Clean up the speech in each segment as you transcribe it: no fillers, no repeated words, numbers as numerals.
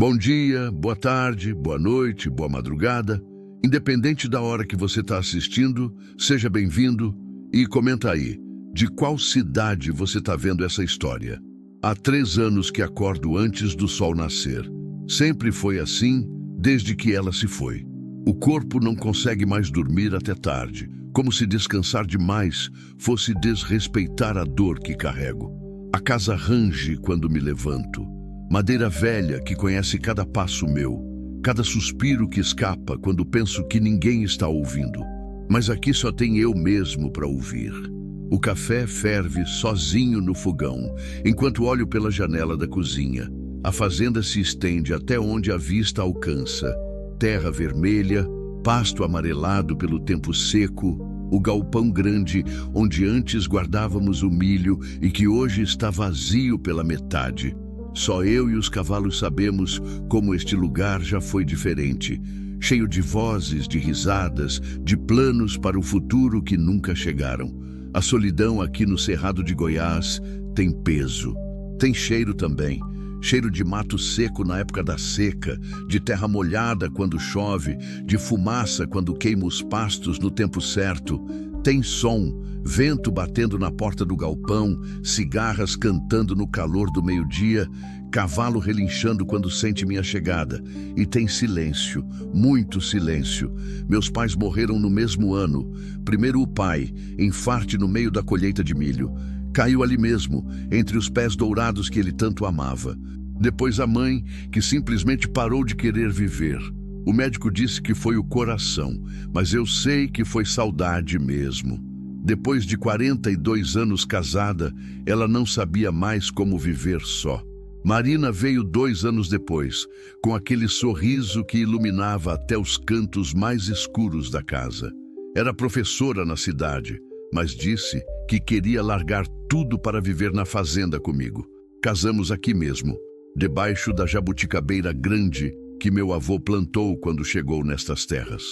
Bom dia, boa tarde, boa noite, boa madrugada. Independente da hora que você está assistindo, seja bem-vindo e comenta aí, de qual cidade você está vendo essa história? Há 3 anos que acordo antes do sol nascer. Sempre foi assim, desde que ela se foi. O corpo não consegue mais dormir até tarde, como se descansar demais fosse desrespeitar a dor que carrego. A casa range quando me levanto. Madeira velha que conhece cada passo meu, cada suspiro que escapa quando penso que ninguém está ouvindo. Mas aqui só tem eu mesmo para ouvir. O café ferve sozinho no fogão, enquanto olho pela janela da cozinha. A fazenda se estende até onde a vista alcança. Terra vermelha, pasto amarelado pelo tempo seco, o galpão grande onde antes guardávamos o milho e que hoje está vazio pela metade. Só eu e os cavalos sabemos como este lugar já foi diferente, cheio de vozes, de risadas, de planos para o futuro que nunca chegaram. A solidão aqui no Cerrado de Goiás tem peso. Tem cheiro também. Cheiro de mato seco na época da seca, de terra molhada quando chove, de fumaça quando queima os pastos no tempo certo. Tem som, vento batendo na porta do galpão, cigarras cantando no calor do meio-dia, cavalo relinchando quando sente minha chegada. E tem silêncio, muito silêncio. Meus pais morreram no mesmo ano. Primeiro o pai, infarte no meio da colheita de milho. Caiu ali mesmo, entre os pés dourados que ele tanto amava. Depois a mãe, que simplesmente parou de querer viver. O médico disse que foi o coração, mas eu sei que foi saudade mesmo. Depois de 42 anos casada, ela não sabia mais como viver só. Marina veio 2 anos depois, com aquele sorriso que iluminava até os cantos mais escuros da casa. Era professora na cidade, mas disse que queria largar tudo para viver na fazenda comigo. Casamos aqui mesmo, debaixo da jabuticabeira grande que meu avô plantou quando chegou nestas terras.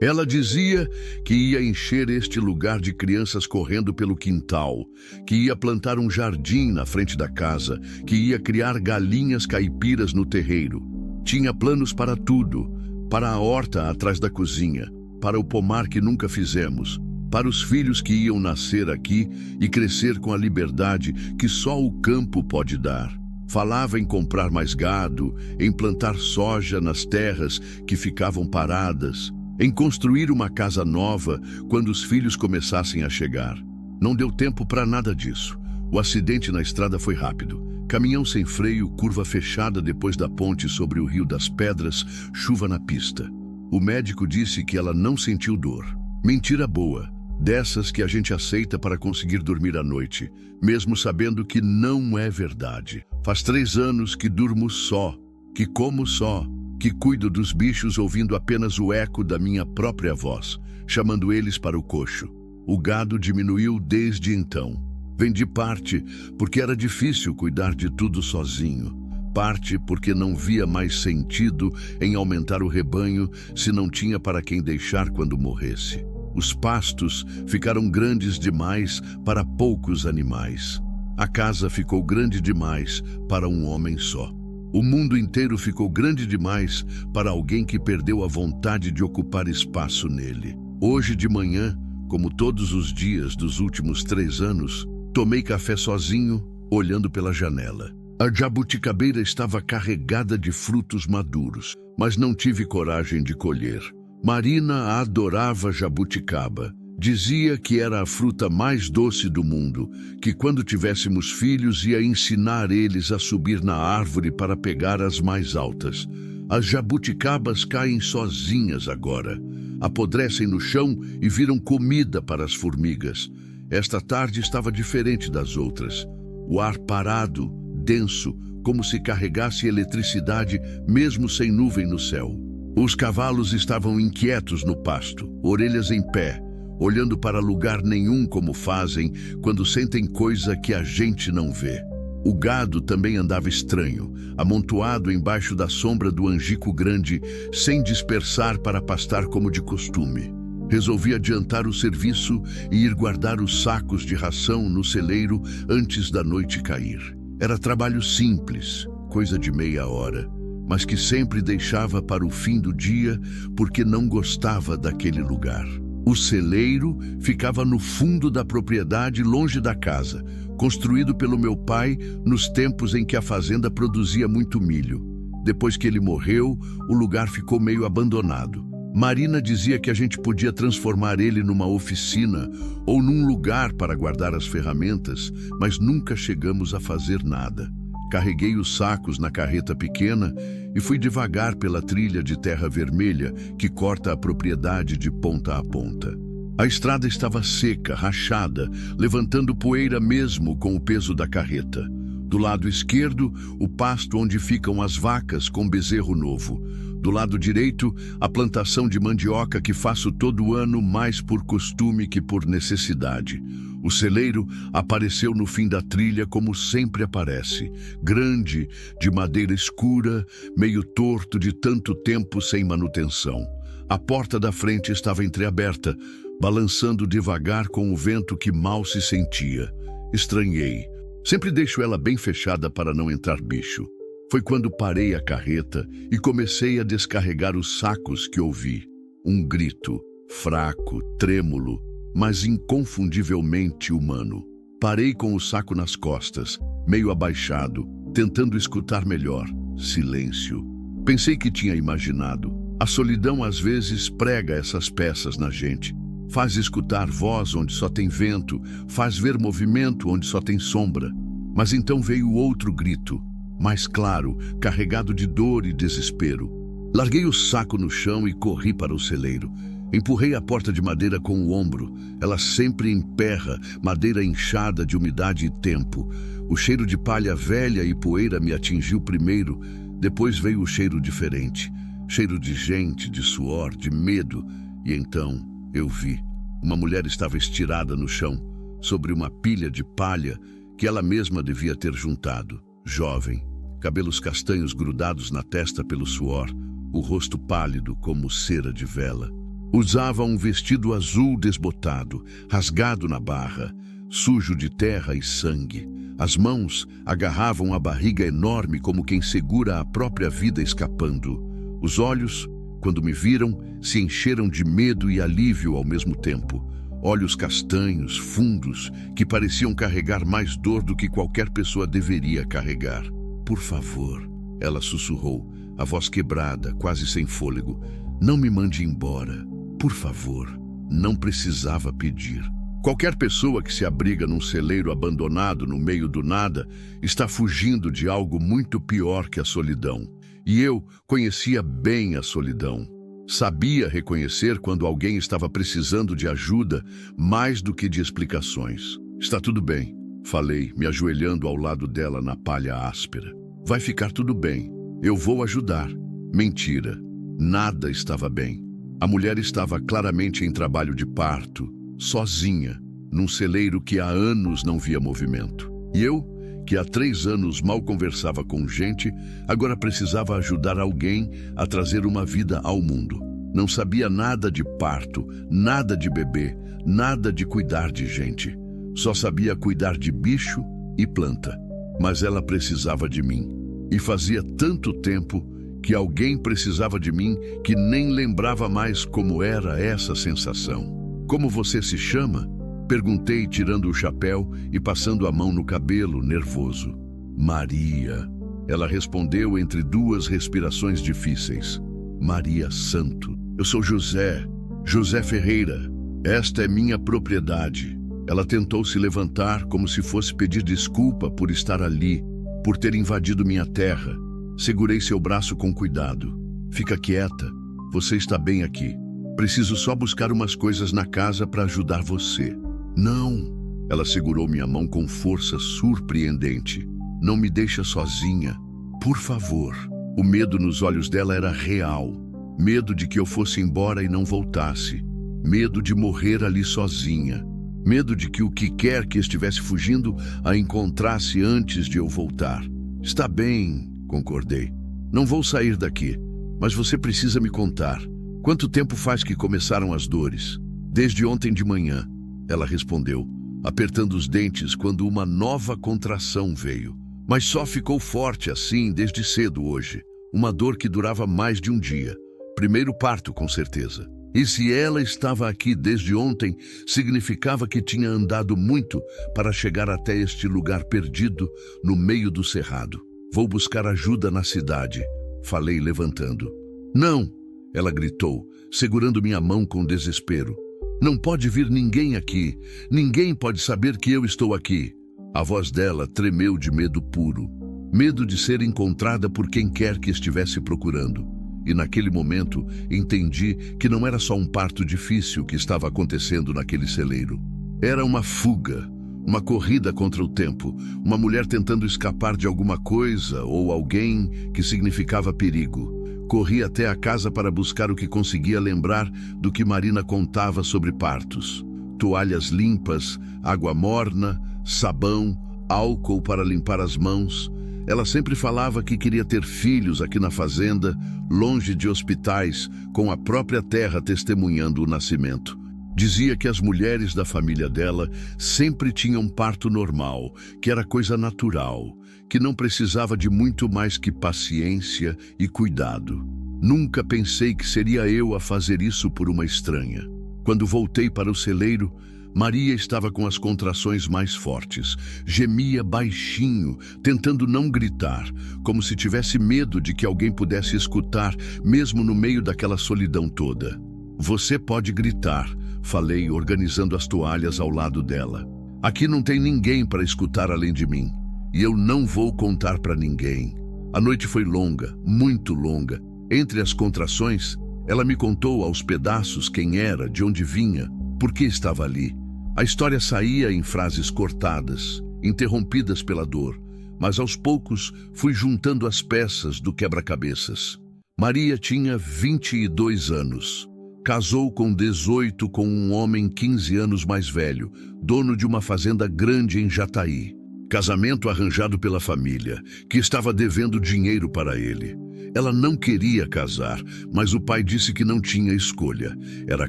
Ela dizia que ia encher este lugar de crianças correndo pelo quintal, que ia plantar um jardim na frente da casa, que ia criar galinhas caipiras no terreiro. Tinha planos para tudo, para a horta atrás da cozinha, para o pomar que nunca fizemos, para os filhos que iam nascer aqui e crescer com a liberdade que só o campo pode dar. Falava em comprar mais gado, em plantar soja nas terras que ficavam paradas, em construir uma casa nova quando os filhos começassem a chegar. Não deu tempo para nada disso. O acidente na estrada foi rápido. Caminhão sem freio, curva fechada depois da ponte sobre o Rio das Pedras, chuva na pista. O médico disse que ela não sentiu dor. Mentira boa. Dessas que a gente aceita para conseguir dormir à noite, mesmo sabendo que não é verdade. Faz 3 anos que durmo só, que como só, que cuido dos bichos ouvindo apenas o eco da minha própria voz, chamando eles para o coxo. O gado diminuiu desde então. Vendi parte porque era difícil cuidar de tudo sozinho. Parte porque não via mais sentido em aumentar o rebanho se não tinha para quem deixar quando morresse. Os pastos ficaram grandes demais para poucos animais. A casa ficou grande demais para um homem só. O mundo inteiro ficou grande demais para alguém que perdeu a vontade de ocupar espaço nele. Hoje de manhã, como todos os dias dos últimos 3 anos, tomei café sozinho, olhando pela janela. A jabuticabeira estava carregada de frutos maduros, mas não tive coragem de colher. Marina adorava jabuticaba. Dizia que era a fruta mais doce do mundo, que quando tivéssemos filhos ia ensinar eles a subir na árvore para pegar as mais altas. As jabuticabas caem sozinhas agora. Apodrecem no chão e viram comida para as formigas. Esta tarde estava diferente das outras. O ar parado, denso, como se carregasse eletricidade mesmo sem nuvem no céu. Os cavalos estavam inquietos no pasto, orelhas em pé, olhando para lugar nenhum como fazem quando sentem coisa que a gente não vê. O gado também andava estranho, amontoado embaixo da sombra do angico grande, sem dispersar para pastar como de costume. Resolvi adiantar o serviço e ir guardar os sacos de ração no celeiro antes da noite cair. Era trabalho simples, coisa de meia hora. mas que sempre deixava para o fim do dia porque não gostava daquele lugar. O celeiro ficava no fundo da propriedade, longe da casa, construído pelo meu pai nos tempos em que a fazenda produzia muito milho. Depois que ele morreu, o lugar ficou meio abandonado. Marina dizia que a gente podia transformar ele numa oficina ou num lugar para guardar as ferramentas, mas nunca chegamos a fazer nada. Carreguei os sacos na carreta pequena e fui devagar pela trilha de terra vermelha que corta a propriedade de ponta a ponta. A estrada estava seca, rachada, levantando poeira mesmo com o peso da carreta. Do lado esquerdo, o pasto onde ficam as vacas com bezerro novo. Do lado direito, a plantação de mandioca que faço todo ano mais por costume que por necessidade. O celeiro apareceu no fim da trilha como sempre aparece, grande, de madeira escura, meio torto de tanto tempo sem manutenção. A porta da frente estava entreaberta, balançando devagar com o vento que mal se sentia. Estranhei. Sempre deixo ela bem fechada para não entrar bicho. Foi quando parei a carreta e comecei a descarregar os sacos que ouvi. Um grito, fraco, trêmulo, mas inconfundivelmente humano. Parei com o saco nas costas, meio abaixado, tentando escutar melhor. Silêncio. Pensei que tinha imaginado. A solidão às vezes prega essas peças na gente. Faz escutar voz onde só tem vento, faz ver movimento onde só tem sombra. Mas então veio outro grito, mais claro, carregado de dor e desespero. Larguei o saco no chão e corri para o celeiro. Empurrei a porta de madeira com o ombro. Ela sempre emperra, madeira inchada de umidade e tempo. O cheiro de palha velha e poeira me atingiu primeiro, depois veio o cheiro diferente. Cheiro de gente, de suor, de medo. E então eu vi. Uma mulher estava estirada no chão, sobre uma pilha de palha que ela mesma devia ter juntado. Jovem, cabelos castanhos grudados na testa pelo suor, o rosto pálido como cera de vela. Usava um vestido azul desbotado, rasgado na barra, sujo de terra e sangue. As mãos agarravam a barriga enorme como quem segura a própria vida escapando. Os olhos, quando me viram, se encheram de medo e alívio ao mesmo tempo. Olhos castanhos, fundos, que pareciam carregar mais dor do que qualquer pessoa deveria carregar. Por favor, ela sussurrou, a voz quebrada, quase sem fôlego. Não me mande embora. Por favor, não precisava pedir. Qualquer pessoa que se abriga num celeiro abandonado no meio do nada está fugindo de algo muito pior que a solidão. E eu conhecia bem a solidão. Sabia reconhecer quando alguém estava precisando de ajuda mais do que de explicações. Está tudo bem, falei, me ajoelhando ao lado dela na palha áspera. Vai ficar tudo bem. Eu vou ajudar. Mentira. Nada estava bem. A mulher estava claramente em trabalho de parto, sozinha, num celeiro que há anos não via movimento. E eu, que há 3 anos mal conversava com gente, agora precisava ajudar alguém a trazer uma vida ao mundo. Não sabia nada de parto, nada de bebê, nada de cuidar de gente. Só sabia cuidar de bicho e planta. Mas ela precisava de mim. E fazia tanto tempo que alguém precisava de mim que nem lembrava mais como era essa sensação. Como você se chama? Perguntei, tirando o chapéu e passando a mão no cabelo, nervoso. Maria. Ela respondeu entre 2 respirações difíceis. Maria Santo. Eu sou José. José Ferreira. Esta é minha propriedade. Ela tentou se levantar como se fosse pedir desculpa por estar ali, por ter invadido minha terra. Segurei seu braço com cuidado. Fica quieta. Você está bem aqui. Preciso só buscar umas coisas na casa para ajudar você. Não. Ela segurou minha mão com força surpreendente. Não me deixa sozinha. Por favor. O medo nos olhos dela era real. Medo de que eu fosse embora e não voltasse. Medo de morrer ali sozinha. Medo de que o que quer que estivesse fugindo a encontrasse antes de eu voltar. Está bem, concordei. Não vou sair daqui, mas você precisa me contar. Quanto tempo faz que começaram as dores? Desde ontem de manhã, ela respondeu, apertando os dentes quando uma nova contração veio. Mas só ficou forte assim desde cedo hoje. uma dor que durava mais de um dia. Primeiro parto, com certeza. E se ela estava aqui desde ontem, significava que tinha andado muito para chegar até este lugar perdido no meio do cerrado. Vou buscar ajuda na cidade, falei levantando. Não, ela gritou, segurando minha mão com desespero. Não pode vir ninguém aqui. Ninguém pode saber que eu estou aqui. A voz dela tremeu de medo puro. Medo de ser encontrada por quem quer que estivesse procurando. E naquele momento entendi que não era só um parto difícil que estava acontecendo naquele celeiro. Era uma fuga, uma corrida contra o tempo, uma mulher tentando escapar de alguma coisa ou alguém que significava perigo. Corri até a casa para buscar o que conseguia lembrar do que Marina contava sobre partos. Toalhas limpas, água morna, sabão, álcool para limpar as mãos. Ela sempre falava que queria ter filhos aqui na fazenda, longe de hospitais, com a própria terra testemunhando o nascimento. Dizia que as mulheres da família dela sempre tinham parto normal, que era coisa natural, que não precisava de muito mais que paciência e cuidado. Nunca pensei que seria eu a fazer isso por uma estranha. Quando voltei para o celeiro, Maria estava com as contrações mais fortes. Gemia baixinho, tentando não gritar, como se tivesse medo de que alguém pudesse escutar, mesmo no meio daquela solidão toda. Você pode gritar, falei, organizando as toalhas ao lado dela. Aqui não tem ninguém para escutar além de mim. E eu não vou contar para ninguém. A noite foi longa, muito longa. Entre as contrações, ela me contou aos pedaços quem era, de onde vinha, por que estava ali. A história saía em frases cortadas, interrompidas pela dor, mas aos poucos fui juntando as peças do quebra-cabeças. Maria tinha 22 anos. Casou com 18 com um homem 15 anos mais velho, dono de uma fazenda grande em Jataí. Casamento arranjado pela família, que estava devendo dinheiro para ele. Ela não queria casar, mas o pai disse que não tinha escolha. Era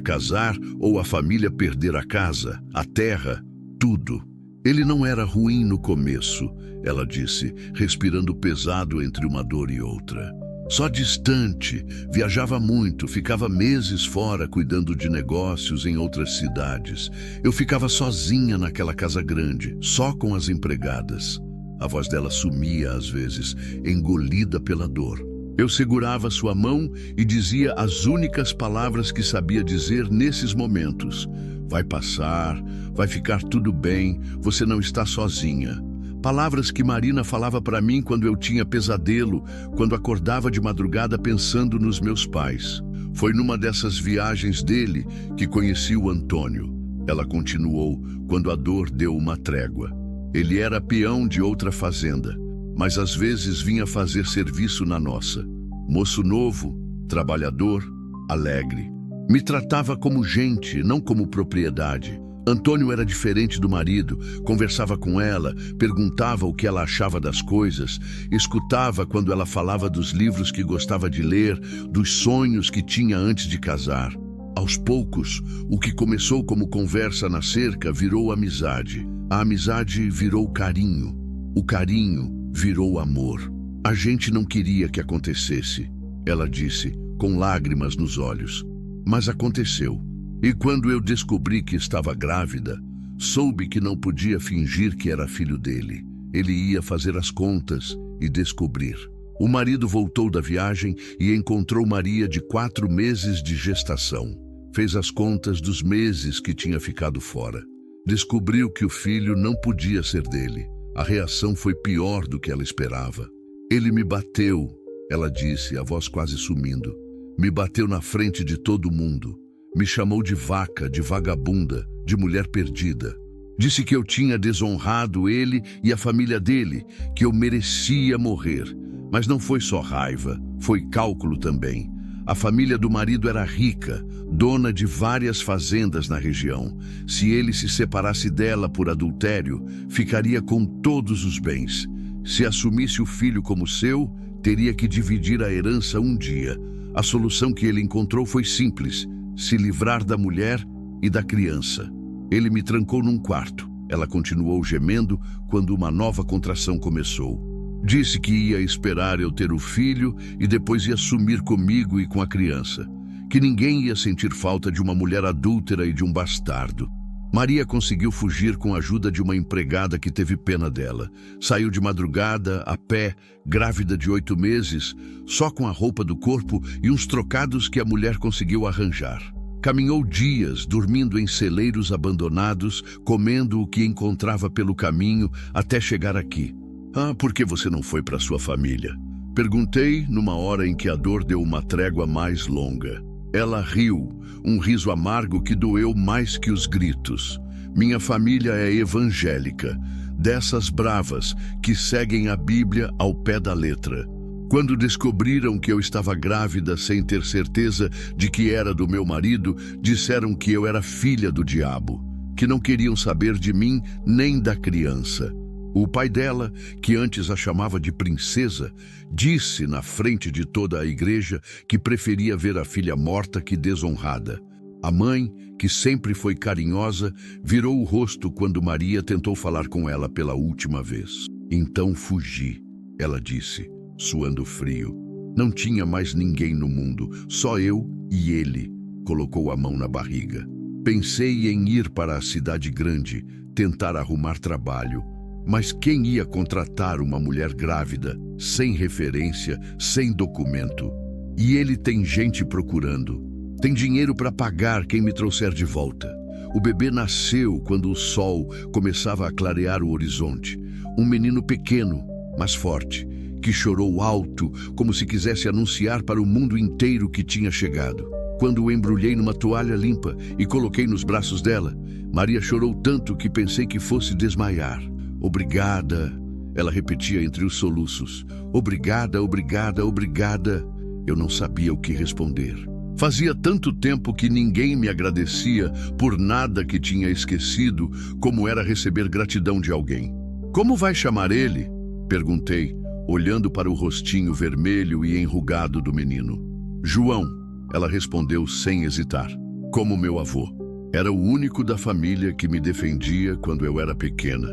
casar ou a família perder a casa, a terra, tudo. Ele não era ruim no começo, ela disse, respirando pesado entre uma dor e outra. Só distante, viajava muito, ficava meses fora cuidando de negócios em outras cidades. Eu ficava sozinha naquela casa grande, só com as empregadas. A voz dela sumia às vezes, engolida pela dor. Eu segurava sua mão e dizia as únicas palavras que sabia dizer nesses momentos. Vai passar, vai ficar tudo bem, você não está sozinha. Palavras que Marina falava para mim quando eu tinha pesadelo, quando acordava de madrugada pensando nos meus pais. Foi numa dessas viagens dele que conheci o Antônio. Ela continuou, quando a dor deu uma trégua. Ele era peão de outra fazenda, mas às vezes vinha fazer serviço na nossa. Moço novo, trabalhador, alegre. Me tratava como gente, não como propriedade. Antônio era diferente do marido, conversava com ela, perguntava o que ela achava das coisas, escutava quando ela falava dos livros que gostava de ler, dos sonhos que tinha antes de casar. Aos poucos, o que começou como conversa na cerca virou amizade. A amizade virou carinho. O carinho virou amor. A gente não queria que acontecesse, ela disse, com lágrimas nos olhos. Mas aconteceu. E quando eu descobri que estava grávida, soube que não podia fingir que era filho dele. Ele ia fazer as contas e descobrir. O marido voltou da viagem e encontrou Maria de 4 meses de gestação. Fez as contas dos meses que tinha ficado fora. Descobriu que o filho não podia ser dele. A reação foi pior do que ela esperava. Ele me bateu, ela disse, a voz quase sumindo. Me bateu na frente de todo mundo. Me chamou de vaca, de vagabunda, de mulher perdida. Disse que eu tinha desonrado ele e a família dele, que eu merecia morrer. Mas não foi só raiva, foi cálculo também. A família do marido era rica, dona de várias fazendas na região. Se ele se separasse dela por adultério, ficaria com todos os bens. Se assumisse o filho como seu, teria que dividir a herança um dia. A solução que ele encontrou foi simples: se livrar da mulher e da criança. Ele me trancou num quarto. Ela continuou gemendo quando uma nova contração começou. Disse que ia esperar eu ter o filho e depois ia sumir comigo e com a criança. Que ninguém ia sentir falta de uma mulher adúltera e de um bastardo. Maria conseguiu fugir com a ajuda de uma empregada que teve pena dela. Saiu de madrugada, a pé, grávida de 8 meses, só com a roupa do corpo e uns trocados que a mulher conseguiu arranjar. Caminhou dias, dormindo em celeiros abandonados, comendo o que encontrava pelo caminho até chegar aqui. Ah, por que você não foi para sua família? Perguntei numa hora em que a dor deu uma trégua mais longa. Ela riu, um riso amargo que doeu mais que os gritos. Minha família é evangélica, dessas bravas que seguem a Bíblia ao pé da letra. Quando descobriram que eu estava grávida sem ter certeza de que era do meu marido, disseram que eu era filha do diabo, que não queriam saber de mim nem da criança. O pai dela, que antes a chamava de princesa, disse na frente de toda a igreja que preferia ver a filha morta que desonrada. A mãe, que sempre foi carinhosa, virou o rosto quando Maria tentou falar com ela pela última vez. Então fugi, ela disse, suando frio. Não tinha mais ninguém no mundo, só eu e ele. Colocou a mão na barriga. Pensei em ir para a cidade grande, tentar arrumar trabalho. Mas quem ia contratar uma mulher grávida, sem referência, sem documento? E ele tem gente procurando. Tem dinheiro para pagar quem me trouxer de volta. O bebê nasceu quando o sol começava a clarear o horizonte. Um menino pequeno, mas forte, que chorou alto, como se quisesse anunciar para o mundo inteiro que tinha chegado. Quando o embrulhei numa toalha limpa e coloquei nos braços dela, Maria chorou tanto que pensei que fosse desmaiar. Obrigada, ela repetia entre os soluços. Obrigada, obrigada, obrigada. Eu não sabia o que responder. Fazia tanto tempo que ninguém me agradecia por nada que tinha esquecido, como era receber gratidão de alguém. Como vai chamar ele? Perguntei, olhando para o rostinho vermelho e enrugado do menino. João, ela respondeu sem hesitar. Como meu avô. Era o único da família que me defendia quando eu era pequena.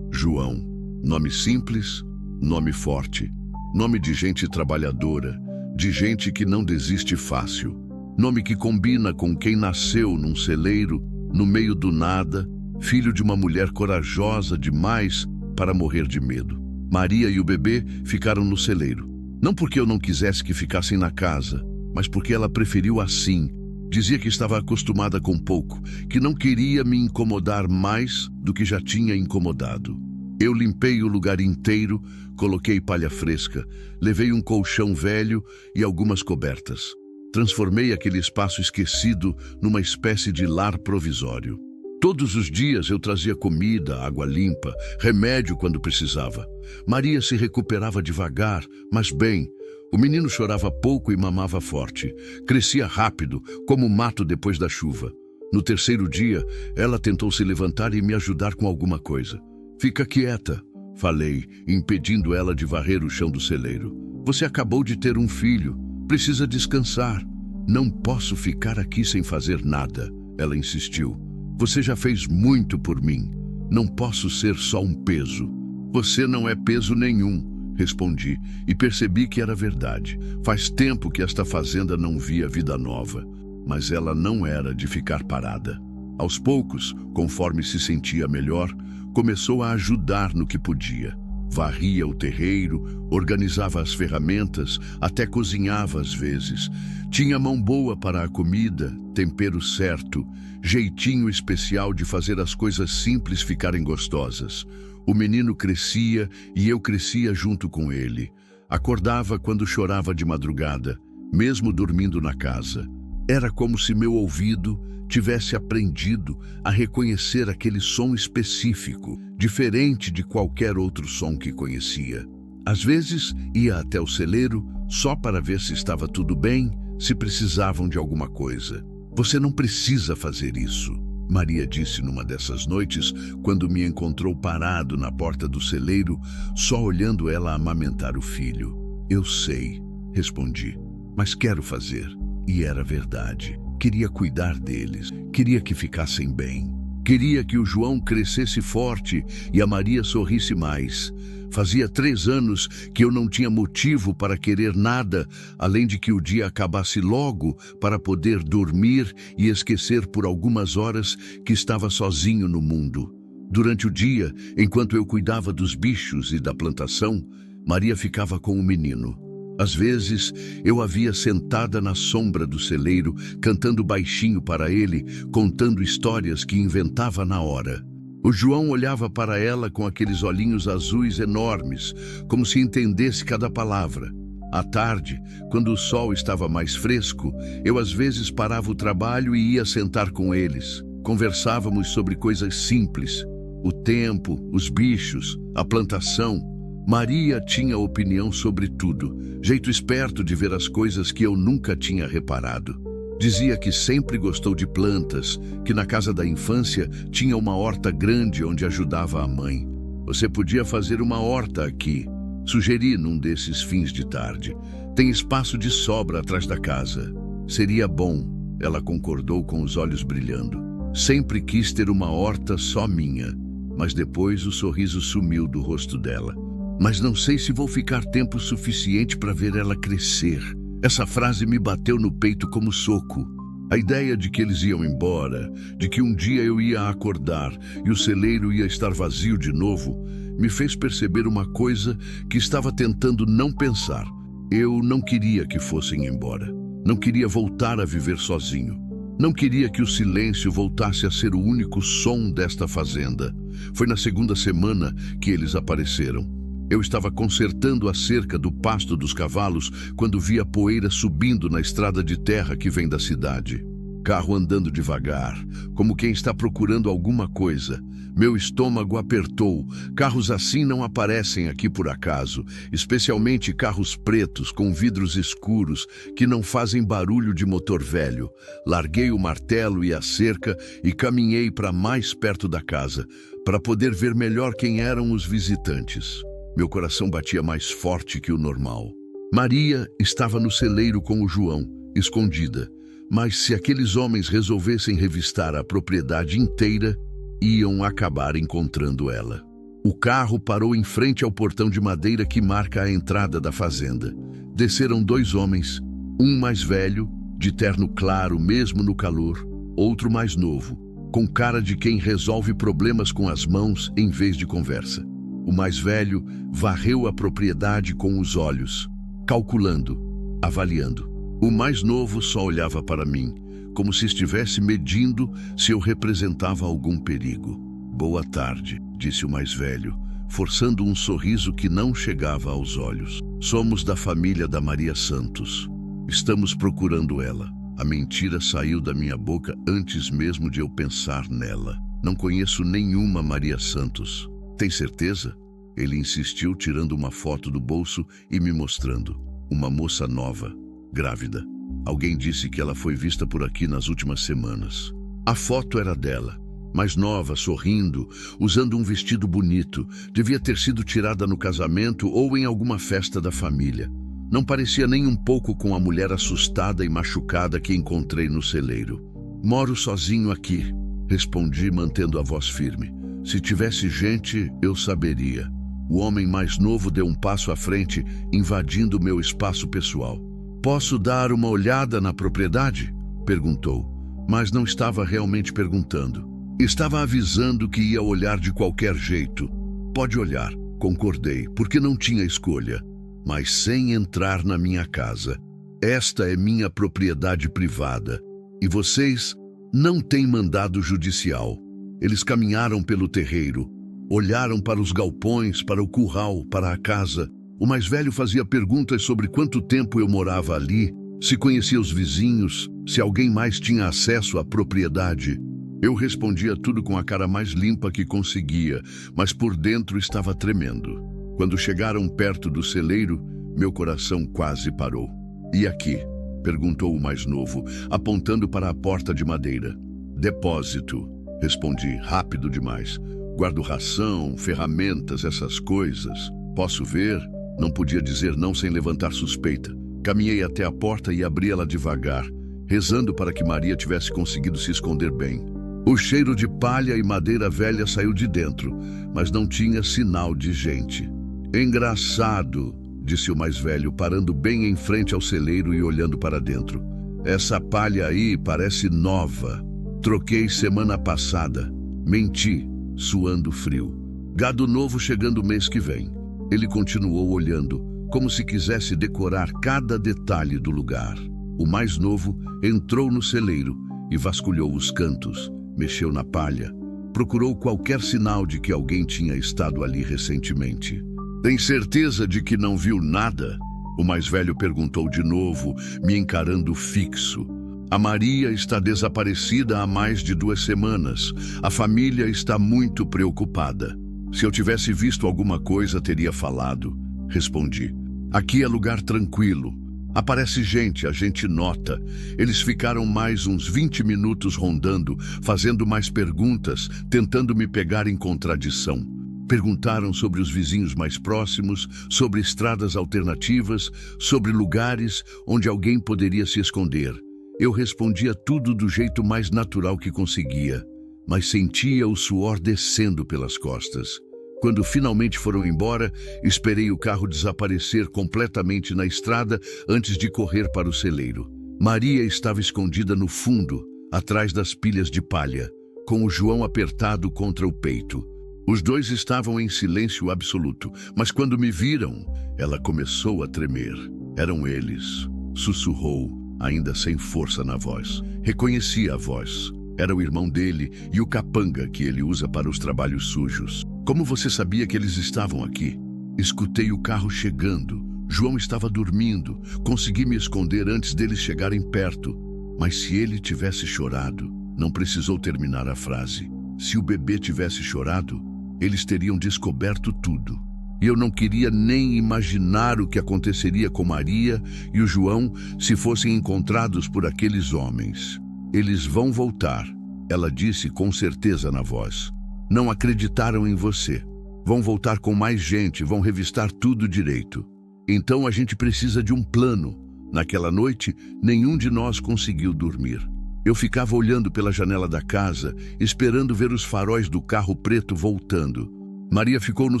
João, nome simples, nome forte, nome de gente trabalhadora, de gente que não desiste fácil, nome que combina com quem nasceu num celeiro, no meio do nada, filho de uma mulher corajosa demais para morrer de medo. Maria e o bebê ficaram no celeiro, não porque eu não quisesse que ficassem na casa, mas porque ela preferiu assim. Dizia que estava acostumada com pouco, que não queria me incomodar mais do que já tinha incomodado. Eu limpei o lugar inteiro, coloquei palha fresca, levei um colchão velho e algumas cobertas. Transformei aquele espaço esquecido numa espécie de lar provisório. Todos os dias eu trazia comida, água limpa, remédio quando precisava. Maria se recuperava devagar, mas bem. O menino chorava pouco e mamava forte. Crescia rápido, como o mato depois da chuva. No terceiro dia, ela tentou se levantar e me ajudar com alguma coisa. Fica quieta, falei, impedindo ela de varrer o chão do celeiro. Você acabou de ter um filho. Precisa descansar. Não posso ficar aqui sem fazer nada, ela insistiu. Você já fez muito por mim. Não posso ser só um peso. Você não é peso nenhum. Respondi, e percebi que era verdade. Faz tempo que esta fazenda não via vida nova, mas ela não era de ficar parada. Aos poucos, conforme se sentia melhor, começou a ajudar no que podia. Varria o terreiro, organizava as ferramentas, até cozinhava às vezes. Tinha mão boa para a comida, tempero certo, jeitinho especial de fazer as coisas simples ficarem gostosas. O menino crescia e eu crescia junto com ele. Acordava quando chorava de madrugada, mesmo dormindo na casa. Era como se meu ouvido tivesse aprendido a reconhecer aquele som específico, diferente de qualquer outro som que conhecia. Às vezes, ia até o celeiro só para ver se estava tudo bem, se precisavam de alguma coisa. Você não precisa fazer isso, Maria disse numa dessas noites, quando me encontrou parado na porta do celeiro, só olhando ela amamentar o filho. Eu sei, respondi, mas quero fazer. E era verdade. Queria cuidar deles, queria que ficassem bem. Queria que o João crescesse forte e a Maria sorrisse mais. Fazia 3 anos que eu não tinha motivo para querer nada, além de que o dia acabasse logo para poder dormir e esquecer por algumas horas que estava sozinho no mundo. Durante o dia, enquanto eu cuidava dos bichos e da plantação, Maria ficava com o menino. Às vezes, eu a via sentada na sombra do celeiro, cantando baixinho para ele, contando histórias que inventava na hora. O João olhava para ela com aqueles olhinhos azuis enormes, como se entendesse cada palavra. À tarde, quando o sol estava mais fresco, eu às vezes parava o trabalho e ia sentar com eles. Conversávamos sobre coisas simples: o tempo, os bichos, a plantação. Maria tinha opinião sobre tudo, jeito esperto de ver as coisas que eu nunca tinha reparado. Dizia que sempre gostou de plantas, que na casa da infância tinha uma horta grande onde ajudava a mãe. Você podia fazer uma horta aqui, sugeri num desses fins de tarde. Tem espaço de sobra atrás da casa. Seria bom, ela concordou com os olhos brilhando. Sempre quis ter uma horta só minha, mas depois o sorriso sumiu do rosto dela. Mas não sei se vou ficar tempo suficiente para ver ela crescer. Essa frase me bateu no peito como soco. A ideia de que eles iam embora, de que um dia eu ia acordar e o celeiro ia estar vazio de novo, me fez perceber uma coisa que estava tentando não pensar. Eu não queria que fossem embora. Não queria voltar a viver sozinho. Não queria que o silêncio voltasse a ser o único som desta fazenda. Foi na 2ª semana que eles apareceram. Eu estava consertando a cerca do pasto dos cavalos quando vi a poeira subindo na estrada de terra que vem da cidade. Carro andando devagar, como quem está procurando alguma coisa. Meu estômago apertou. Carros assim não aparecem aqui por acaso, especialmente carros pretos com vidros escuros que não fazem barulho de motor velho. Larguei o martelo e a cerca e caminhei para mais perto da casa, para poder ver melhor quem eram os visitantes. Meu coração batia mais forte que o normal. Maria estava no celeiro com o João, escondida. Mas se aqueles homens resolvessem revistar a propriedade inteira, iam acabar encontrando ela. O carro parou em frente ao portão de madeira que marca a entrada da fazenda. Desceram 2 homens, um mais velho, de terno claro mesmo no calor, outro mais novo, com cara de quem resolve problemas com as mãos em vez de conversa. O mais velho varreu a propriedade com os olhos, calculando, avaliando. O mais novo só olhava para mim, como se estivesse medindo se eu representava algum perigo. Boa tarde, disse o mais velho, forçando um sorriso que não chegava aos olhos. Somos da família da Maria Santos. Estamos procurando ela. A mentira saiu da minha boca antes mesmo de eu pensar nela. Não conheço nenhuma Maria Santos. Tem certeza? Ele insistiu, tirando uma foto do bolso e me mostrando. Uma moça nova, grávida. Alguém disse que ela foi vista por aqui nas últimas semanas. A foto era dela, mais nova, sorrindo, usando um vestido bonito. Devia ter sido tirada no casamento ou em alguma festa da família. Não parecia nem um pouco com a mulher assustada e machucada que encontrei no celeiro. Moro sozinho aqui, respondi, mantendo a voz firme. Se tivesse gente, eu saberia. O homem mais novo deu um passo à frente, invadindo meu espaço pessoal. Posso dar uma olhada na propriedade? Perguntou, mas não estava realmente perguntando. Estava avisando que ia olhar de qualquer jeito. Pode olhar, concordei, porque não tinha escolha. Mas sem entrar na minha casa. Esta é minha propriedade privada. E vocês não têm mandado judicial. Eles caminharam pelo terreiro, olharam para os galpões, para o curral, para a casa. O mais velho fazia perguntas sobre quanto tempo eu morava ali, se conhecia os vizinhos, se alguém mais tinha acesso à propriedade. Eu respondia tudo com a cara mais limpa que conseguia, mas por dentro estava tremendo. Quando chegaram perto do celeiro, meu coração quase parou. E aqui? Perguntou o mais novo, apontando para a porta de madeira. Depósito. Respondi, rápido demais. Guardo ração, ferramentas, essas coisas. Posso ver? Não podia dizer não sem levantar suspeita. Caminhei até a porta e abri ela devagar, rezando para que Maria tivesse conseguido se esconder bem. O cheiro de palha e madeira velha saiu de dentro, mas não tinha sinal de gente. Engraçado, disse o mais velho, parando bem em frente ao celeiro e olhando para dentro. Essa palha aí parece nova. Troquei semana passada. Menti, suando frio. Gado novo chegando mês que vem. Ele continuou olhando, como se quisesse decorar cada detalhe do lugar. O mais novo entrou no celeiro e vasculhou os cantos, mexeu na palha, procurou qualquer sinal de que alguém tinha estado ali recentemente. Tem certeza de que não viu nada? O mais velho perguntou de novo, me encarando fixo. A Maria está desaparecida há mais de 2 semanas. A família está muito preocupada. Se eu tivesse visto alguma coisa, teria falado. Respondi. Aqui é lugar tranquilo. Aparece gente, a gente nota. Eles ficaram mais uns 20 minutos rondando, fazendo mais perguntas, tentando me pegar em contradição. Perguntaram sobre os vizinhos mais próximos, sobre estradas alternativas, sobre lugares onde alguém poderia se esconder. Eu respondia tudo do jeito mais natural que conseguia, mas sentia o suor descendo pelas costas. Quando finalmente foram embora, esperei o carro desaparecer completamente na estrada antes de correr para o celeiro. Maria estava escondida no fundo, atrás das pilhas de palha, com o João apertado contra o peito. Os dois estavam em silêncio absoluto, mas quando me viram, ela começou a tremer. Eram eles. Sussurrou, ainda sem força na voz. Reconheci a voz. Era o irmão dele e o capanga que ele usa para os trabalhos sujos. Como você sabia que eles estavam aqui? Escutei o carro chegando. João estava dormindo. Consegui me esconder antes deles chegarem perto. Mas se ele tivesse chorado, não precisou terminar a frase. Se o bebê tivesse chorado, eles teriam descoberto tudo. E eu não queria nem imaginar o que aconteceria com Maria e o João se fossem encontrados por aqueles homens. Eles vão voltar, ela disse com certeza na voz. Não acreditaram em você. Vão voltar com mais gente, vão revistar tudo direito. Então a gente precisa de um plano. Naquela noite, nenhum de nós conseguiu dormir. Eu ficava olhando pela janela da casa, esperando ver os faróis do carro preto voltando. Maria ficou no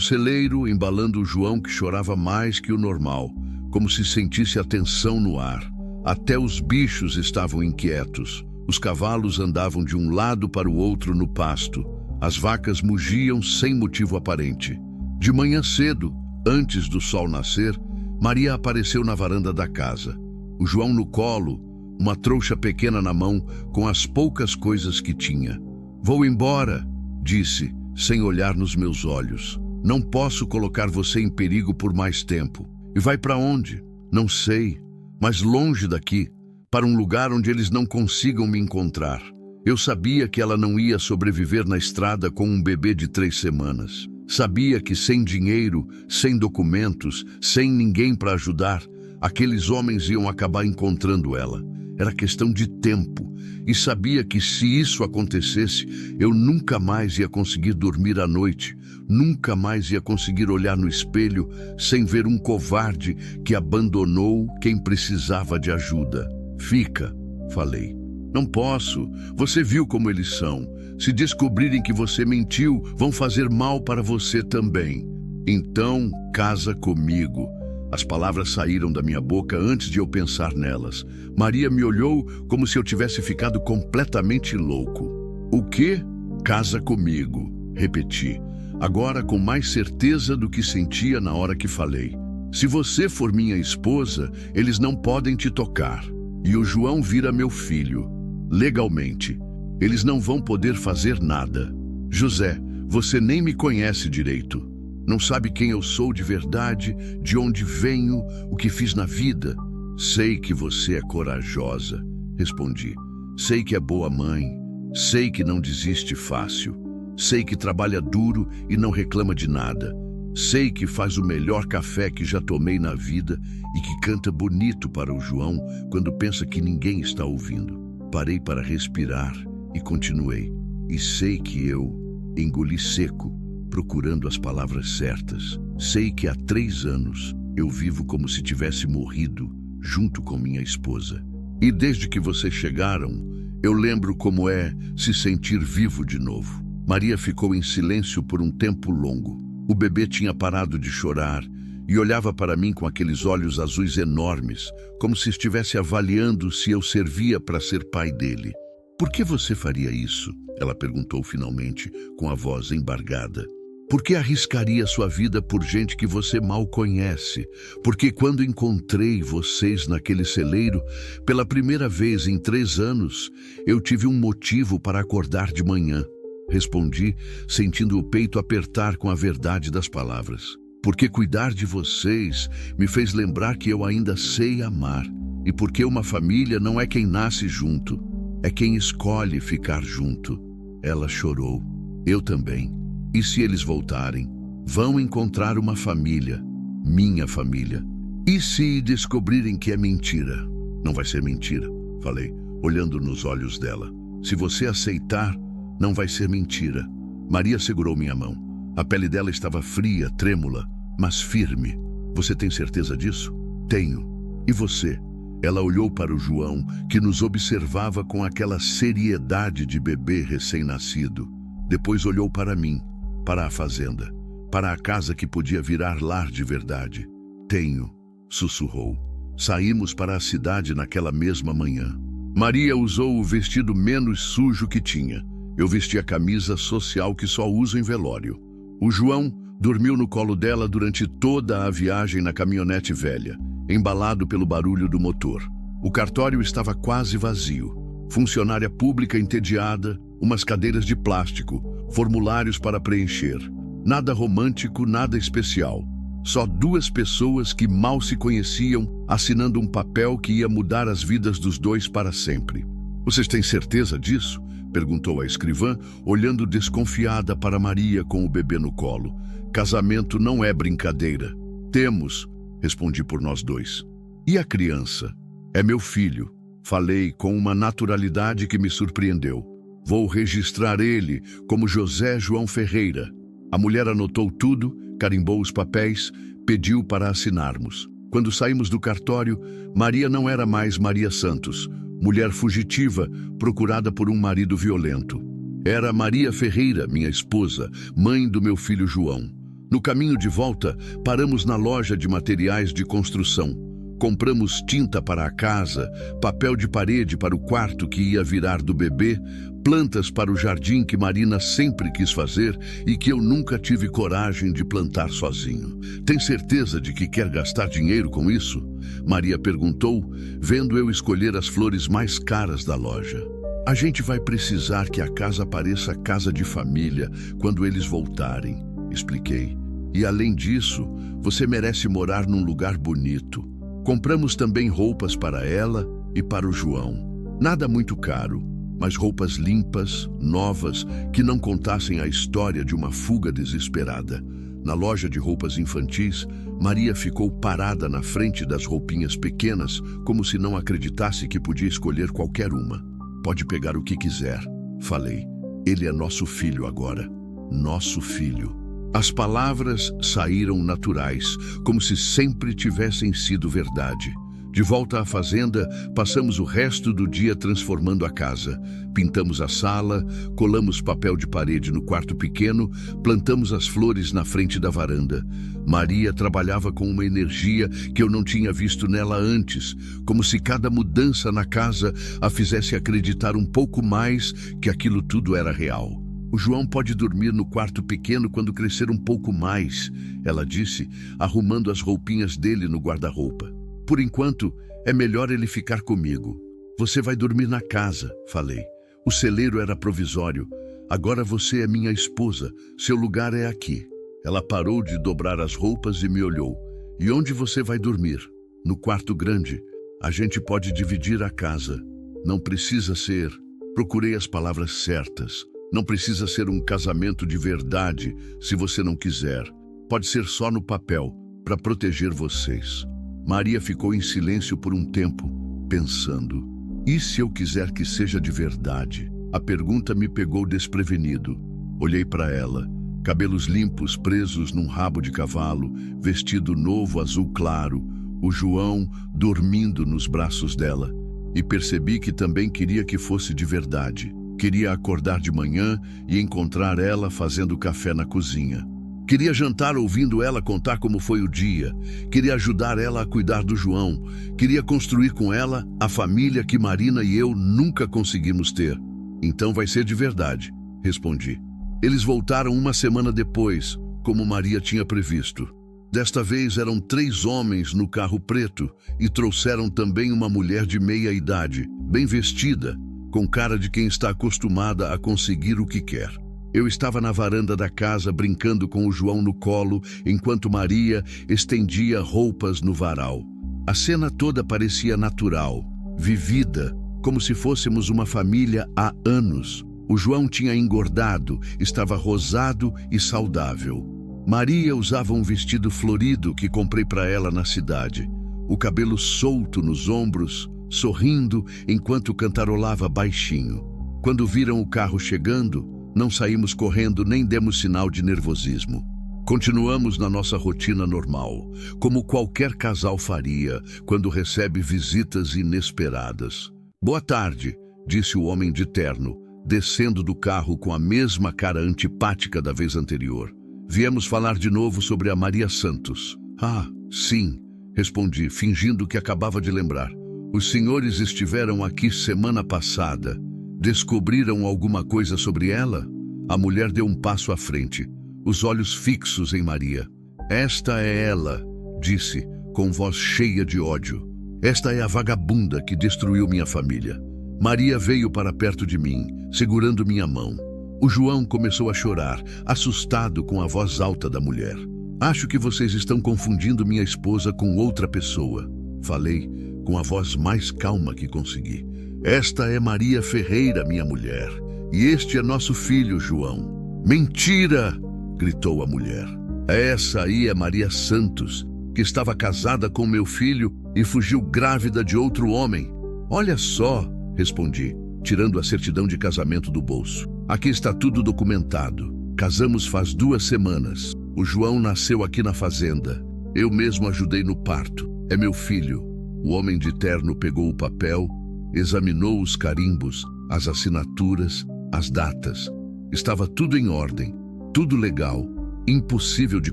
celeiro, embalando o João, que chorava mais que o normal, como se sentisse a tensão no ar. Até os bichos estavam inquietos. Os cavalos andavam de um lado para o outro no pasto. As vacas mugiam sem motivo aparente. De manhã cedo, antes do sol nascer, Maria apareceu na varanda da casa. O João no colo, uma trouxa pequena na mão, com as poucas coisas que tinha. Vou embora, disse, sem olhar nos meus olhos. Não posso colocar você em perigo por mais tempo. E vai para onde? Não sei, mas longe daqui, para um lugar onde eles não consigam me encontrar. Eu sabia que ela não ia sobreviver na estrada com um bebê de 3 semanas. Sabia que sem dinheiro, sem documentos, sem ninguém para ajudar, aqueles homens iam acabar encontrando ela. Era questão de tempo. E sabia que se isso acontecesse, eu nunca mais ia conseguir dormir à noite. Nunca mais ia conseguir olhar no espelho sem ver um covarde que abandonou quem precisava de ajuda. Fica, falei. Não posso. Você viu como eles são. Se descobrirem que você mentiu, vão fazer mal para você também. Então, casa comigo. As palavras saíram da minha boca antes de eu pensar nelas. Maria me olhou como se eu tivesse ficado completamente louco. O quê? Casa comigo, repeti, agora com mais certeza do que sentia na hora que falei. Se você for minha esposa, eles não podem te tocar. E o João vira meu filho. Legalmente. Eles não vão poder fazer nada. José, você nem me conhece direito. Não sabe quem eu sou de verdade, de onde venho, o que fiz na vida. Sei que você é corajosa, respondi. Sei que é boa mãe. Sei que não desiste fácil. Sei que trabalha duro e não reclama de nada. Sei que faz o melhor café que já tomei na vida e que canta bonito para o João quando pensa que ninguém está ouvindo. Parei para respirar e continuei. E sei que eu engoli seco, procurando as palavras certas. Sei que há 3 anos eu vivo como se tivesse morrido junto com minha esposa. E desde que vocês chegaram, Eu lembro como é se sentir vivo de novo. Maria ficou em silêncio por um tempo longo. O bebê tinha parado de chorar e olhava para mim com aqueles olhos azuis enormes, como se estivesse avaliando se eu servia para ser pai dele. Por que você faria isso? Ela perguntou finalmente, com a voz embargada. Por que arriscaria sua vida por gente que você mal conhece? Porque quando encontrei vocês naquele celeiro, pela primeira vez em 3 anos, eu tive um motivo para acordar de manhã. Respondi, sentindo o peito apertar com a verdade das palavras. Porque cuidar de vocês me fez lembrar que eu ainda sei amar. E porque uma família não é quem nasce junto, é quem escolhe ficar junto. Ela chorou. Eu também. E se eles voltarem, vão encontrar uma família, minha família. E se descobrirem que é mentira? Não vai ser mentira, falei, olhando nos olhos dela. Se você aceitar, não vai ser mentira. Maria segurou minha mão. A pele dela estava fria, trêmula, mas firme. Você tem certeza disso? Tenho. E você? Ela olhou para o João, que nos observava com aquela seriedade de bebê recém-nascido. Depois olhou para mim, para a fazenda, para a casa que podia virar lar de verdade. Tenho, sussurrou. Saímos para a cidade naquela mesma manhã. Maria usou o vestido menos sujo que tinha. Eu vesti a camisa social que só uso em velório. O João dormiu no colo dela durante toda a viagem na caminhonete velha, embalado pelo barulho do motor. O cartório estava quase vazio. Funcionária pública entediada, umas cadeiras de plástico, formulários para preencher. Nada romântico, nada especial. Só 2 pessoas que mal se conheciam assinando um papel que ia mudar as vidas dos dois para sempre. Vocês têm certeza disso? Perguntou a escrivã, olhando desconfiada para Maria com o bebê no colo. Casamento não é brincadeira. Temos, respondi por nós 2. E a criança? É meu filho. Falei com uma naturalidade que me surpreendeu. Vou registrar ele como José João Ferreira. A mulher anotou tudo, carimbou os papéis, pediu para assinarmos. Quando saímos do cartório, Maria não era mais Maria Santos, mulher fugitiva, procurada por um marido violento. Era Maria Ferreira, minha esposa, mãe do meu filho João. No caminho de volta, paramos na loja de materiais de construção. Compramos tinta para a casa, papel de parede para o quarto que ia virar do bebê, plantas para o jardim que Marina sempre quis fazer e que eu nunca tive coragem de plantar sozinho. Tem certeza de que quer gastar dinheiro com isso? Maria perguntou, vendo eu escolher as flores mais caras da loja. A gente vai precisar que a casa pareça casa de família quando eles voltarem, expliquei. E além disso, você merece morar num lugar bonito. Compramos também roupas para ela e para o João. Nada muito caro, mas roupas limpas, novas, que não contassem a história de uma fuga desesperada. Na loja de roupas infantis, Maria ficou parada na frente das roupinhas pequenas, como se não acreditasse que podia escolher qualquer uma. Pode pegar o que quiser, falei. Ele é nosso filho agora. Nosso filho. As palavras saíram naturais, como se sempre tivessem sido verdade. De volta à fazenda, passamos o resto do dia transformando a casa. Pintamos a sala, colamos papel de parede no quarto pequeno, plantamos as flores na frente da varanda. Maria trabalhava com uma energia que eu não tinha visto nela antes, como se cada mudança na casa a fizesse acreditar um pouco mais que aquilo tudo era real. O João pode dormir no quarto pequeno quando crescer um pouco mais, ela disse, arrumando as roupinhas dele no guarda-roupa. Por enquanto, é melhor ele ficar comigo. Você vai dormir na casa, falei. O celeiro era provisório. Agora você é minha esposa. Seu lugar é aqui. Ela parou de dobrar as roupas e me olhou. E onde você vai dormir? No quarto grande. A gente pode dividir a casa. Não precisa ser. Procurei as palavras certas. Não precisa ser um casamento de verdade, se você não quiser. Pode ser só no papel, para proteger vocês. Maria ficou em silêncio por um tempo, pensando. E se eu quiser que seja de verdade? A pergunta me pegou desprevenido. Olhei para ela, cabelos limpos presos num rabo de cavalo, vestido novo azul claro, o João dormindo nos braços dela. e percebi que também queria que fosse de verdade. Queria acordar de manhã e encontrar ela fazendo café na cozinha. Queria jantar ouvindo ela contar como foi o dia. Queria ajudar ela a cuidar do João. Queria construir com ela a família que Marina e eu nunca conseguimos ter. Então vai ser de verdade, respondi. Eles voltaram uma semana depois, como Maria tinha previsto. Desta vez eram 3 homens no carro preto e trouxeram também uma mulher de meia idade, bem vestida, com cara de quem está acostumada a conseguir o que quer. Eu estava na varanda da casa brincando com o João no colo, enquanto Maria estendia roupas no varal. A cena toda parecia natural, vivida, como se fôssemos uma família há anos. O João tinha engordado, estava rosado e saudável. Maria usava um vestido florido que comprei para ela na cidade. O cabelo solto nos ombros, sorrindo enquanto cantarolava baixinho. Quando viram o carro chegando, não saímos correndo nem demos sinal de nervosismo. Continuamos na nossa rotina normal, como qualquer casal faria quando recebe visitas inesperadas. Boa tarde, disse o homem de terno, descendo do carro com a mesma cara antipática da vez anterior. Viemos falar de novo sobre a Maria Santos. Ah, sim, respondi, fingindo que acabava de lembrar. Os senhores estiveram aqui semana passada. Descobriram alguma coisa sobre ela? A mulher deu um passo à frente, os olhos fixos em Maria. Esta é ela, disse, com voz cheia de ódio. Esta é a vagabunda que destruiu minha família. Maria veio para perto de mim, segurando minha mão. O João começou a chorar, assustado com a voz alta da mulher. Acho que vocês estão confundindo minha esposa com outra pessoa. Falei com a voz mais calma que consegui. Esta é Maria Ferreira, minha mulher. E este é nosso filho, João. Mentira! Gritou a mulher. Essa aí é Maria Santos, que estava casada com meu filho e fugiu grávida de outro homem. Olha só, respondi, tirando a certidão de casamento do bolso. Aqui está tudo documentado. Casamos faz 2 semanas. O João nasceu aqui na fazenda. Eu mesmo ajudei no parto. É meu filho. O homem de terno pegou o papel, examinou os carimbos, as assinaturas, as datas. Estava tudo em ordem, tudo legal, impossível de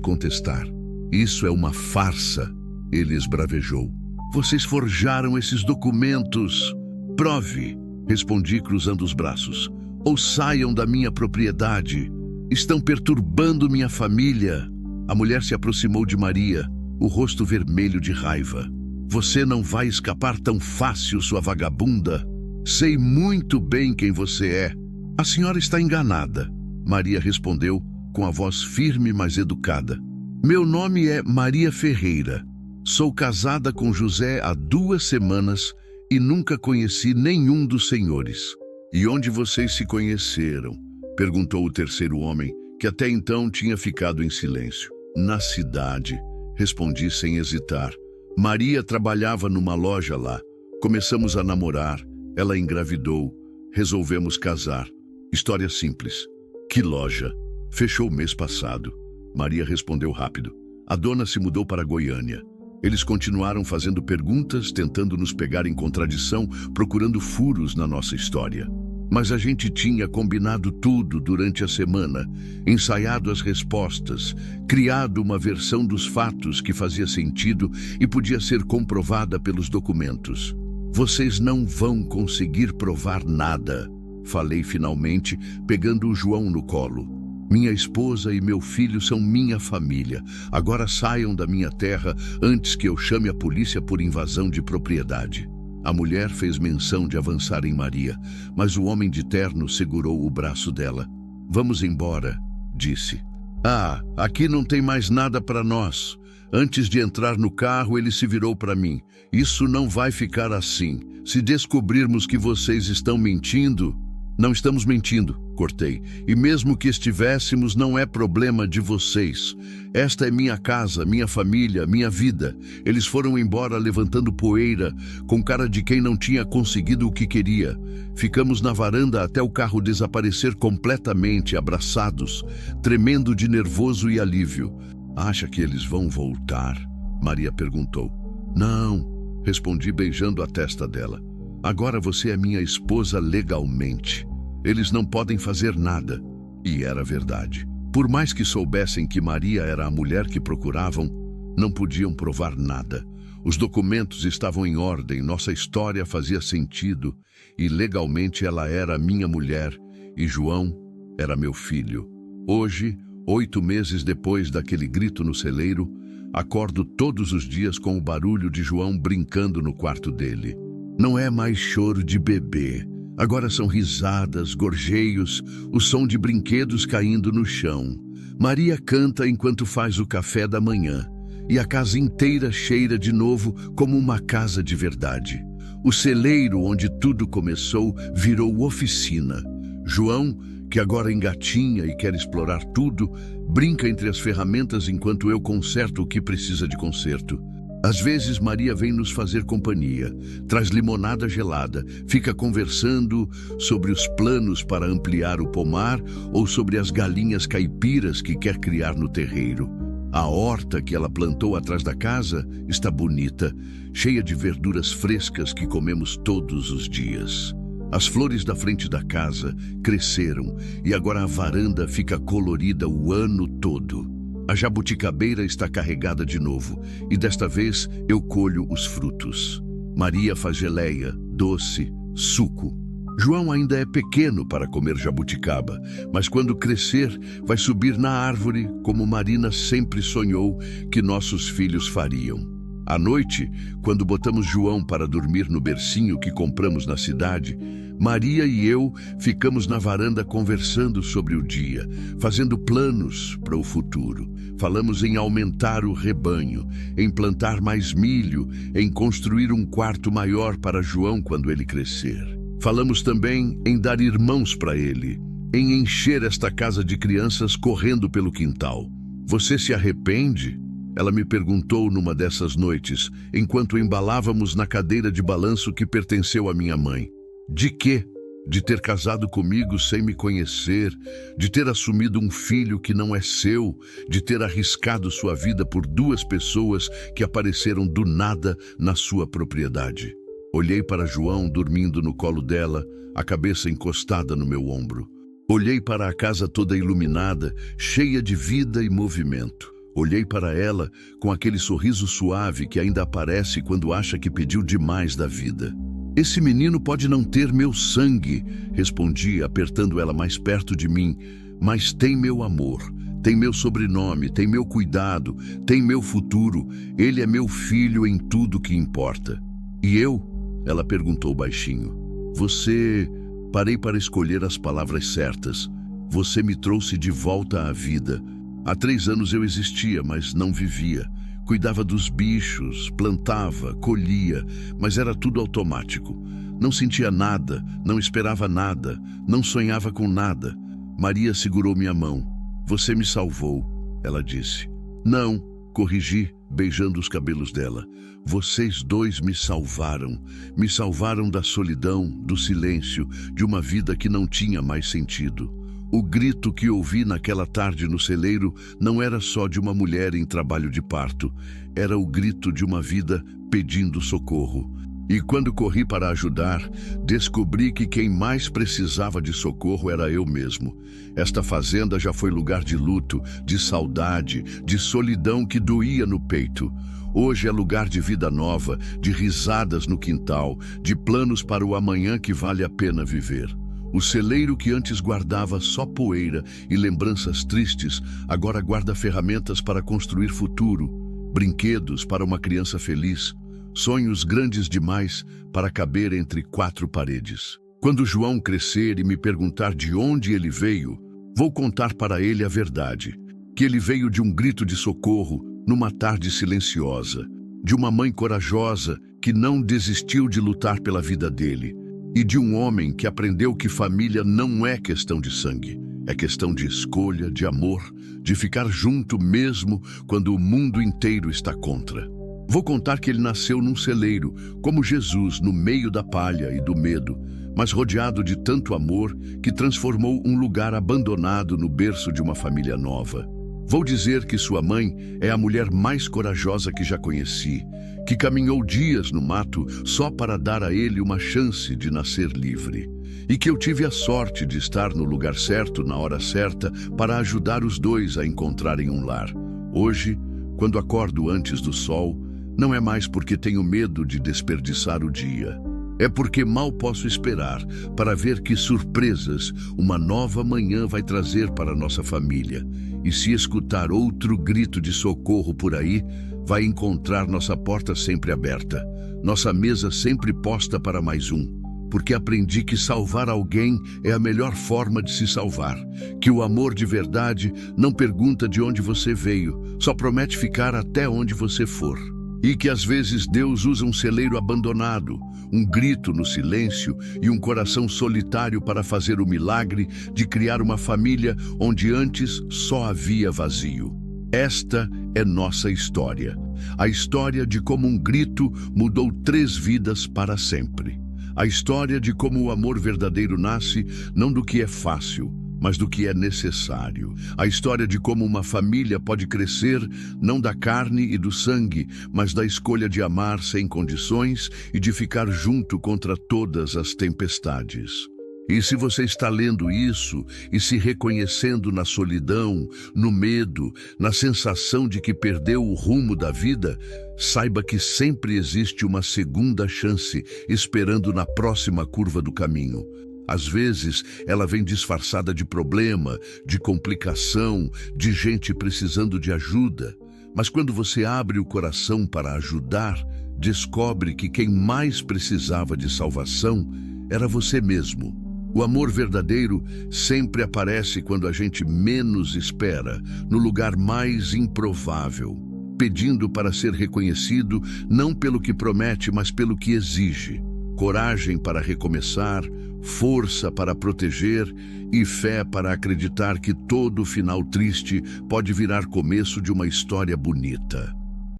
contestar. Isso é uma farsa, ele esbravejou. Vocês forjaram esses documentos. Prove, respondi cruzando os braços. Ou saiam da minha propriedade. Estão perturbando minha família. A mulher se aproximou de Maria, o rosto vermelho de raiva. Você não vai escapar tão fácil, sua vagabunda. Sei muito bem quem você é. A senhora está enganada, Maria respondeu com a voz firme, mas educada. Meu nome é Maria Ferreira. Sou casada com José há 2 semanas e nunca conheci nenhum dos senhores. E onde vocês se conheceram? Perguntou o terceiro homem, que até então tinha ficado em silêncio. Na cidade, respondi sem hesitar. Maria trabalhava numa loja lá. Começamos a namorar, ela engravidou, resolvemos casar. História simples. Que loja? Fechou o mês passado. Maria respondeu rápido. A dona se mudou para Goiânia. Eles continuaram fazendo perguntas, tentando nos pegar em contradição, procurando furos na nossa história. Mas a gente tinha combinado tudo durante a semana, ensaiado as respostas, criado uma versão dos fatos que fazia sentido e podia ser comprovada pelos documentos. Vocês não vão conseguir provar nada, falei finalmente, pegando o João no colo. Minha esposa e meu filho são minha família. Agora saiam da minha terra antes que eu chame a polícia por invasão de propriedade. A mulher fez menção de avançar em Maria, mas o homem de terno segurou o braço dela. Vamos embora, disse. Ah, aqui não tem mais nada para nós. Antes de entrar no carro, ele se virou para mim. Isso não vai ficar assim. Se descobrirmos que vocês estão mentindo... Não estamos mentindo, cortei. E mesmo que estivéssemos, não é problema de vocês. Esta é minha casa, minha família, minha vida. Eles foram embora levantando poeira, com cara de quem não tinha conseguido o que queria. Ficamos na varanda até o carro desaparecer completamente, abraçados, tremendo de nervoso e alívio. Acha que eles vão voltar? Maria perguntou. Não, respondi beijando a testa dela. Agora você é minha esposa legalmente. Eles não podem fazer nada. E era verdade. Por mais que soubessem que Maria era a mulher que procuravam, não podiam provar nada. Os documentos estavam em ordem, nossa história fazia sentido e legalmente ela era minha mulher e João era meu filho. Hoje, 8 meses depois daquele grito no celeiro, acordo todos os dias com o barulho de João brincando no quarto dele. Não é mais choro de bebê. Agora são risadas, gorjeios, o som de brinquedos caindo no chão. Maria canta enquanto faz o café da manhã. E a casa inteira cheira de novo como uma casa de verdade. O celeiro onde tudo começou virou oficina. João, que agora engatinha e quer explorar tudo, brinca entre as ferramentas enquanto eu conserto o que precisa de conserto. Às vezes Maria vem nos fazer companhia, traz limonada gelada, fica conversando sobre os planos para ampliar o pomar ou sobre as galinhas caipiras que quer criar no terreiro. A horta que ela plantou atrás da casa está bonita, cheia de verduras frescas que comemos todos os dias. As flores da frente da casa cresceram e agora a varanda fica colorida o ano todo. A jabuticabeira está carregada de novo e desta vez eu colho os frutos. Maria faz geleia, doce, suco. João ainda é pequeno para comer jabuticaba, mas quando crescer vai subir na árvore como Marina sempre sonhou que nossos filhos fariam. À noite, quando botamos João para dormir no bercinho que compramos na cidade, Maria e eu ficamos na varanda conversando sobre o dia, fazendo planos para o futuro. Falamos em aumentar o rebanho, em plantar mais milho, em construir um quarto maior para João quando ele crescer. Falamos também em dar irmãos para ele, em encher esta casa de crianças correndo pelo quintal. Você se arrepende? Ela me perguntou numa dessas noites, enquanto embalávamos na cadeira de balanço que pertenceu à minha mãe. De quê? De ter casado comigo sem me conhecer, de ter assumido um filho que não é seu, de ter arriscado sua vida por 2 pessoas que apareceram do nada na sua propriedade. Olhei para João dormindo no colo dela, a cabeça encostada no meu ombro. Olhei para a casa toda iluminada, cheia de vida e movimento. Olhei para ela com aquele sorriso suave que ainda aparece quando acha que pediu demais da vida. Esse menino pode não ter meu sangue, respondi, apertando ela mais perto de mim, mas tem meu amor, tem meu sobrenome, tem meu cuidado, tem meu futuro. Ele é meu filho em tudo que importa. E eu? Ela perguntou baixinho. Você... Parei para escolher as palavras certas. Você me trouxe de volta à vida. Há 3 anos eu existia, mas não vivia. Cuidava dos bichos, plantava, colhia, mas era tudo automático. Não sentia nada, não esperava nada, não sonhava com nada. Maria segurou minha mão. Você me salvou, ela disse. Não, corrigi, beijando os cabelos dela. Vocês 2 me salvaram da solidão, do silêncio, de uma vida que não tinha mais sentido. O grito que ouvi naquela tarde no celeiro não era só de uma mulher em trabalho de parto, era o grito de uma vida pedindo socorro. E quando corri para ajudar, descobri que quem mais precisava de socorro era eu mesmo. Esta fazenda já foi lugar de luto, de saudade, de solidão que doía no peito. Hoje é lugar de vida nova, de risadas no quintal, de planos para o amanhã que vale a pena viver. O celeiro que antes guardava só poeira e lembranças tristes, agora guarda ferramentas para construir futuro, brinquedos para uma criança feliz, sonhos grandes demais para caber entre 4 paredes. Quando João crescer e me perguntar de onde ele veio, vou contar para ele a verdade, que ele veio de um grito de socorro numa tarde silenciosa, de uma mãe corajosa que não desistiu de lutar pela vida dele, e de um homem que aprendeu que família não é questão de sangue, é questão de escolha, de amor, de ficar junto mesmo quando o mundo inteiro está contra. Vou contar que ele nasceu num celeiro, como Jesus, no meio da palha e do medo, mas rodeado de tanto amor que transformou um lugar abandonado no berço de uma família nova. Vou dizer que sua mãe é a mulher mais corajosa que já conheci, que caminhou dias no mato só para dar a ele uma chance de nascer livre. E que eu tive a sorte de estar no lugar certo, na hora certa, para ajudar os dois a encontrarem um lar. Hoje, quando acordo antes do sol, não é mais porque tenho medo de desperdiçar o dia. É porque mal posso esperar para ver que surpresas uma nova manhã vai trazer para nossa família. E se escutar outro grito de socorro por aí, vai encontrar nossa porta sempre aberta, nossa mesa sempre posta para mais um. Porque aprendi que salvar alguém é a melhor forma de se salvar. Que o amor de verdade não pergunta de onde você veio, só promete ficar até onde você for. E que às vezes Deus usa um celeiro abandonado, um grito no silêncio e um coração solitário para fazer o milagre de criar uma família onde antes só havia vazio. Esta é nossa história. A história de como um grito mudou 3 vidas para sempre. A história de como o amor verdadeiro nasce não do que é fácil, mas do que é necessário. A história de como uma família pode crescer não da carne e do sangue, mas da escolha de amar sem condições e de ficar junto contra todas as tempestades. E se você está lendo isso e se reconhecendo na solidão, no medo, na sensação de que perdeu o rumo da vida, saiba que sempre existe uma segunda chance esperando na próxima curva do caminho. Às vezes, ela vem disfarçada de problema, de complicação, de gente precisando de ajuda. Mas quando você abre o coração para ajudar, descobre que quem mais precisava de salvação era você mesmo. O amor verdadeiro sempre aparece quando a gente menos espera, no lugar mais improvável, pedindo para ser reconhecido não pelo que promete, mas pelo que exige. Coragem para recomeçar, força para proteger e fé para acreditar que todo final triste pode virar começo de uma história bonita.